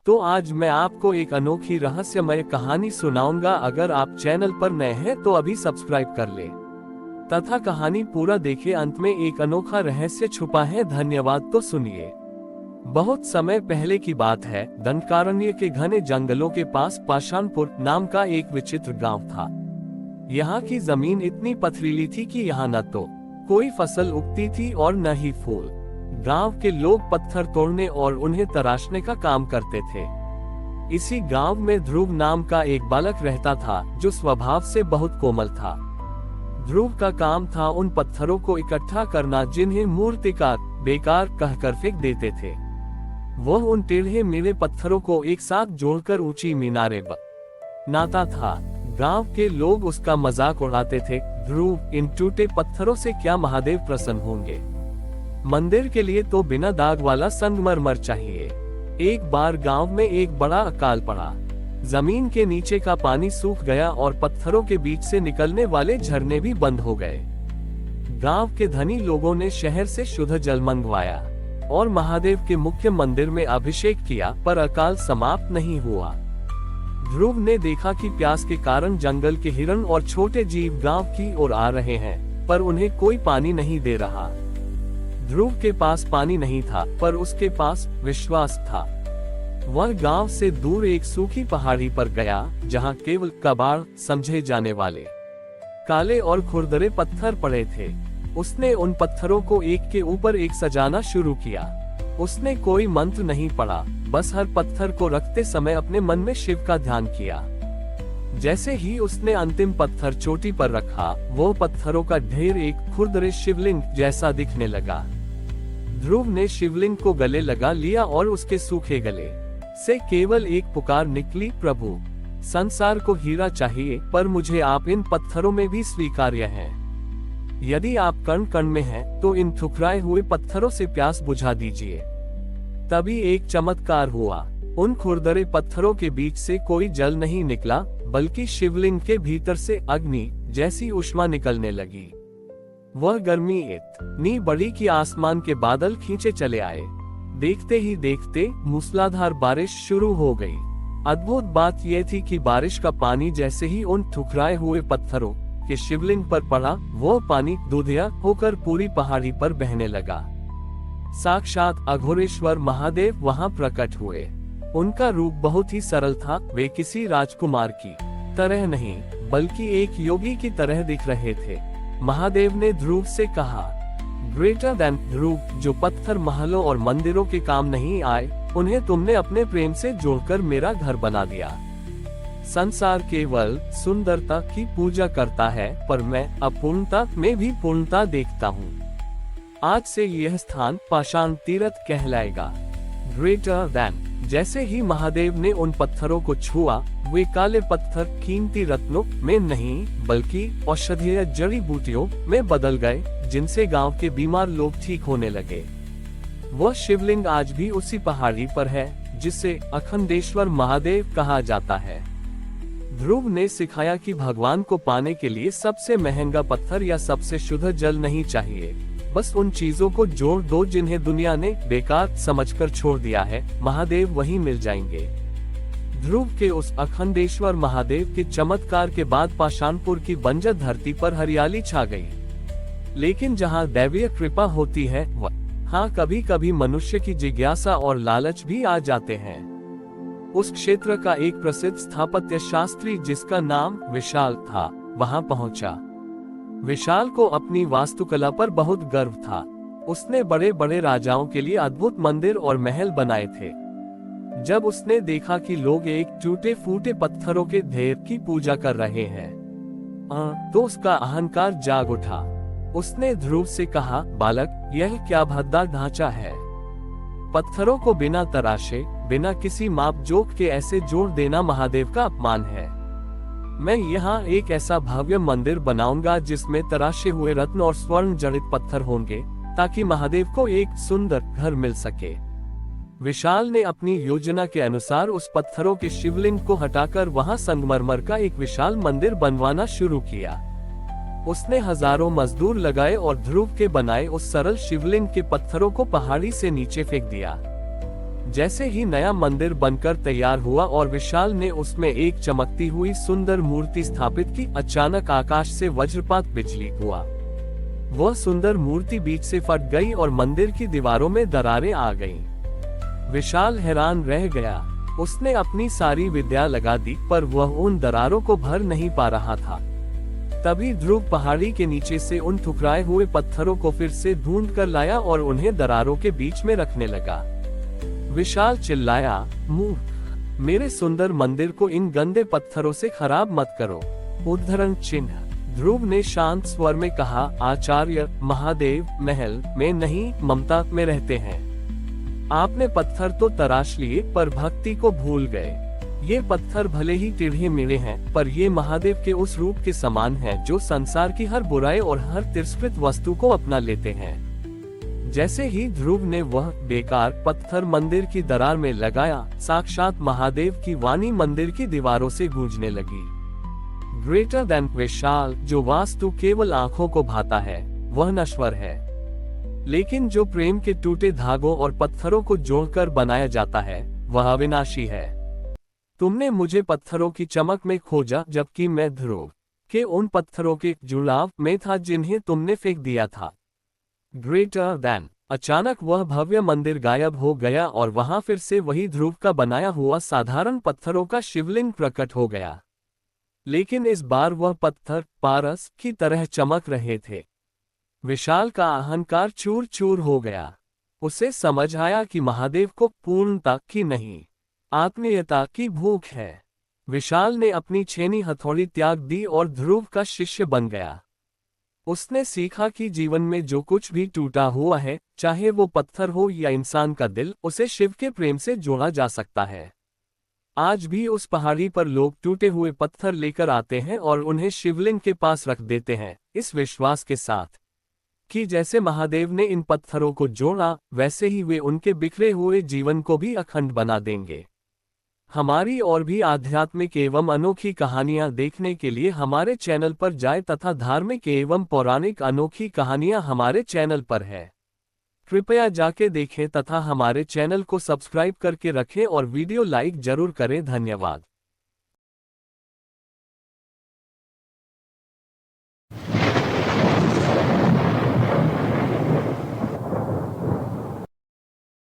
तो आज मैं आपको एक अनोखी रहस्यमय कहानी सुनाऊंगा। अगर आप चैनल पर नए हैं तो अभी सब्सक्राइब कर ले तथा कहानी पूरा देखें। अंत में एक अनोखा रहस्य छुपा है। धन्यवाद। तो सुनिए। बहुत समय पहले की बात है। दंडकारण्य के घने जंगलों के पास पाषाणपुर नाम का एक विचित्र गांव था। यहाँ की जमीन इतनी पथरीली थी कि यहाँ न तो कोई फसल उगती थी और न ही फूल। गांव के लोग पत्थर तोड़ने और उन्हें तराशने का काम करते थे। इसी गांव में ध्रुव नाम का एक बालक रहता था जो स्वभाव से बहुत कोमल था। ध्रुव का काम था उन पत्थरों को इकट्ठा करना जिन्हें मूर्तिकार बेकार कहकर फेंक देते थे। वह उन टेढ़े मेढ़े पत्थरों को एक साथ जोड़कर ऊंची मीनारें बनाता था। गांव के लोग उसका मजाक उड़ाते थे। ध्रुव, इन टूटे पत्थरों से क्या महादेव प्रसन्न होंगे? मंदिर के लिए तो बिना दाग वाला संगमरमर चाहिए। एक बार गांव में एक बड़ा अकाल पड़ा। जमीन के नीचे का पानी सूख गया और पत्थरों के बीच से निकलने वाले झरने भी बंद हो गए। गांव के धनी लोगों ने शहर से शुद्ध जल मंगवाया और महादेव के मुख्य मंदिर में अभिषेक किया, पर अकाल समाप्त नहीं हुआ। ध्रुव ने देखा कि प्यास के कारण जंगल के हिरण और छोटे जीव गांव की ओर आ रहे हैं, पर उन्हें कोई पानी नहीं दे रहा। ध्रुव के पास पानी नहीं था, पर उसके पास विश्वास था। वह गांव से दूर एक सूखी पहाड़ी पर गया, जहां केवल कबाड़ समझे जाने वाले काले और खुरदरे पत्थर पड़े थे। उसने उन पत्थरों को एक के ऊपर एक सजाना शुरू किया। उसने कोई मंत्र नहीं पढ़ा, बस हर पत्थर को रखते समय अपने मन में शिव का ध्यान किया। जैसे ही उसने अंतिम पत्थर चोटी पर रखा, वो पत्थरों का ढेर एक खुरदरे शिवलिंग जैसा दिखने लगा। ध्रुव ने शिवलिंग को गले लगा लिया और उसके सूखे गले से केवल एक पुकार निकली, प्रभु, संसार को हीरा चाहिए, पर मुझे आप इन पत्थरों में भी स्वीकार्य हैं। यदि आप कण कण में हैं, तो इन ठुकराए हुए पत्थरों से प्यास बुझा दीजिए। तभी एक चमत्कार हुआ। उन खुरदरे पत्थरों के बीच से कोई जल नहीं निकला, बल्कि शिवलिंग के भीतर से अग्नि जैसी ऊष्मा निकलने लगी। वह गर्मी इतनी बड़ी कि आसमान के बादल खींचे चले आए। देखते ही देखते मूसलाधार बारिश शुरू हो गई। अद्भुत बात यह थी कि बारिश का पानी जैसे ही उन ठुकराए हुए पत्थरों के शिवलिंग पर पड़ा, वो पानी दूधिया होकर पूरी पहाड़ी पर बहने लगा। साक्षात अघोरेश्वर महादेव वहां प्रकट हुए। उनका रूप बहुत ही सरल था। वे किसी राजकुमार की तरह नहीं, बल्कि एक योगी की तरह दिख रहे थे। महादेव ने ध्रुव से कहा, ग्रेटर देन ध्रुव, जो पत्थर महलों और मंदिरों के काम नहीं आए, उन्हें तुमने अपने प्रेम से जोड़कर मेरा घर बना दिया। संसार केवल सुंदरता की पूजा करता है, पर मैं अपूर्णता में भी पूर्णता देखता हूँ। आज से यह स्थान पाषाण तीर्थ कहलाएगा। Greater than. जैसे ही महादेव ने उन पत्थरों को छुआ, वे काले पत्थर कीमती रत्नों में नहीं, बल्कि औषधीय जड़ी बूटियों में बदल गए, जिनसे गांव के बीमार लोग ठीक होने लगे। वह शिवलिंग आज भी उसी पहाड़ी पर है, जिसे अखंडेश्वर महादेव कहा जाता है। ध्रुव ने सिखाया कि भगवान को पाने के लिए सबसे महंगा पत्थर या सबसे शुद्ध जल नहीं चाहिए। बस उन चीजों को जोड़ दो जिन्हें दुनिया ने बेकार समझकर छोड़ दिया है, महादेव वहीं मिल जाएंगे। ध्रुव के उस अखंडेश्वर महादेव के चमत्कार के बाद पाषाणपुर की बंजर धरती पर हरियाली छा गई। लेकिन जहां दैवीय कृपा होती है, वहाँ कभी कभी मनुष्य की जिज्ञासा और लालच भी आ जाते हैं। उस क्षेत्र का एक प्रसिद्ध स्थापत्य शास्त्री, जिसका नाम विशाल था, वहां पहुंचा। विशाल को अपनी वास्तुकला पर बहुत गर्व था। उसने बड़े बड़े राजाओं के लिए अद्भुत मंदिर और महल बनाए थे। जब उसने देखा कि लोग एक टूटे फूटे पत्थरों के ढेर की पूजा कर रहे हैं, तो उसका अहंकार जाग उठा। उसने ध्रुव से कहा, बालक, यह क्या भद्दा ढांचा है? पत्थरों को बिना तराशे, बिना किसी माप जोख के ऐसे जोड़ देना महादेव का अपमान है। मैं यहाँ एक ऐसा भव्य मंदिर बनाऊंगा जिसमें तराशे हुए रत्न और स्वर्ण जड़ित पत्थर होंगे, ताकि महादेव को एक सुंदर घर मिल सके। विशाल ने अपनी योजना के अनुसार उस पत्थरों के शिवलिंग को हटाकर वहां संगमरमर का एक विशाल मंदिर बनवाना शुरू किया। उसने हजारों मजदूर लगाए और ध्रुव के बनाए उस सरल शिवलिंग के पत्थरों को पहाड़ी से नीचे फेंक दिया। जैसे ही नया मंदिर बनकर तैयार हुआ और विशाल ने उसमें एक चमकती हुई सुंदर मूर्ति स्थापित की, अचानक आकाश से वज्रपात बिजली हुआ। वह सुंदर मूर्ति बीच से फट गई और मंदिर की दीवारों में दरारें आ गईं। विशाल हैरान रह गया। उसने अपनी सारी विद्या लगा दी, पर वह उन दरारों को भर नहीं पा रहा था। तभी ध्रुव पहाड़ी के नीचे से उन ठुकराए हुए पत्थरों को फिर से ढूंढ कर लाया और उन्हें दरारों के बीच में रखने लगा। विशाल चिल्लाया, मूर्ख, मेरे सुंदर मंदिर को इन गंदे पत्थरों से खराब मत करो। उद्धरण चिन्ह। ध्रुव ने शांत स्वर में कहा, आचार्य, महादेव महल में नहीं, ममता में रहते हैं। आपने पत्थर तो तराश लिए, पर भक्ति को भूल गए। ये पत्थर भले ही टेढ़े मेढ़े हैं, पर ये महादेव के उस रूप के समान हैं जो संसार की हर बुराई और हर तिरस्कृत वस्तु को अपना लेते हैं। जैसे ही ध्रुव ने वह बेकार पत्थर मंदिर की दरार में लगाया, साक्षात महादेव की वाणी मंदिर की दीवारों से गूंजने लगी। ग्रेटर देन विशाल, जो वास्तु केवल आंखों को भाता है, वह नश्वर है, लेकिन जो प्रेम के टूटे धागों और पत्थरों को जोड़कर बनाया जाता है, वह अविनाशी है। तुमने मुझे पत्थरों की चमक में खोजा, जबकि मैं ध्रुव के उन पत्थरों के जुड़ाव में था जिन्हें तुमने फेंक दिया था। Greater than. अचानक वह भव्य मंदिर गायब हो गया और वहां फिर से वही ध्रुव का बनाया हुआ साधारण पत्थरों का शिवलिंग प्रकट हो गया। लेकिन इस बार वह पत्थर पारस की तरह चमक रहे थे। विशाल का अहंकार चूर चूर हो गया। उसे समझ आया कि महादेव को पूर्णता की नहीं, आत्मीयता की भूख है। विशाल ने अपनी छेनी हथौड़ी त्याग दी और ध्रुव का शिष्य बन गया। उसने सीखा कि जीवन में जो कुछ भी टूटा हुआ है, चाहे वो पत्थर हो या इंसान का दिल, उसे शिव के प्रेम से जोड़ा जा सकता है। आज भी उस पहाड़ी पर लोग टूटे हुए पत्थर लेकर आते हैं और उन्हें शिवलिंग के पास रख देते हैं, इस विश्वास के साथ कि जैसे महादेव ने इन पत्थरों को जोड़ा, वैसे ही वे उनके बिखरे हुए जीवन को भी अखंड बना देंगे। हमारी और भी आध्यात्मिक एवं अनोखी कहानियां देखने के लिए हमारे चैनल पर जाएं तथा धार्मिक एवं पौराणिक अनोखी कहानियां हमारे चैनल पर है। कृपया जाके देखें तथा हमारे चैनल को सब्सक्राइब करके रखें और वीडियो लाइक जरूर करें। धन्यवाद।